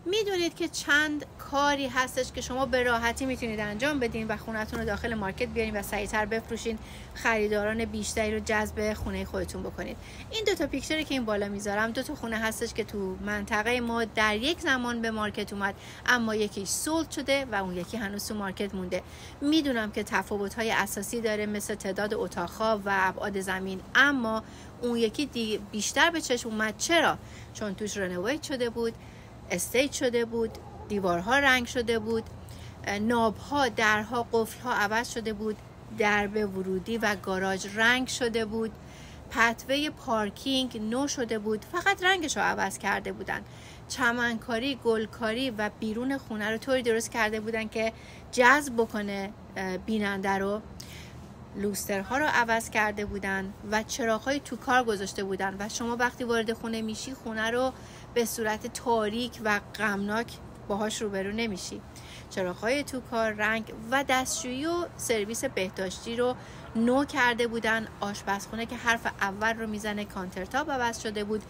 میدونید که چند کاری هستش که شما به راحتی میتونید انجام بدین و خونتون رو داخل مارکت بیارین و سریعتر بفروشین، خریداران بیشتری رو جذب خونه خودتون بکنید. این دو تا پیکچری که این بالا میذارم دو تا خونه هستش که تو منطقه ما در یک زمان به مارکت اومد، اما یکیش سولد شده و اون یکی هنوز تو مارکت مونده. میدونم که تفاوت‌های اساسی داره، مثل تعداد اتاق‌ها و ابعاد زمین، اما اون یکی بیشتر به چشم اومد. چرا؟ چون توش رنوویت شده بود، استیج شده بود، دیوارها رنگ شده بود، نابها، درها، قفلها عوض شده بود، درب ورودی و گاراژ رنگ شده بود، پتوه پارکینگ نو شده بود، فقط رنگش رو عوض کرده بودن. چمنکاری، گلکاری و بیرون خونه رو طوری درست کرده بودن که جذب بکنه بیننده رو. لوسترها رو عوض کرده بودن و چراغ‌های تو کار گذاشته بودن و شما وقتی وارد خونه میشی خونه رو به صورت تاریک و غمناک باهاش روبرو نمیشی. چراغ‌های تو کار، رنگ و دستشویی و سرویس بهداشتی رو نو کرده بودن. آشپزخونه که حرف اول رو میزنه کانترتاپ عوض شده بود.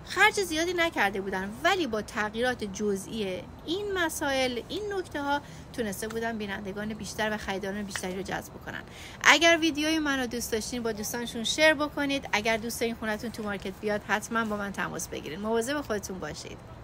خرج زیادی نکرده بودن، ولی با تغییرات جزئی این مسائل، این نکته ها تونسته بودن بینندگان بیشتر و خریداران بیشتری رو جذب کنن. اگر ویدیوی منو دوست داشتین با دوستانشون شیر بکنید. اگر دوست این خونتون تو مارکت بیاد حتما با من تماس بگیرید. مواظب خودتون باشید.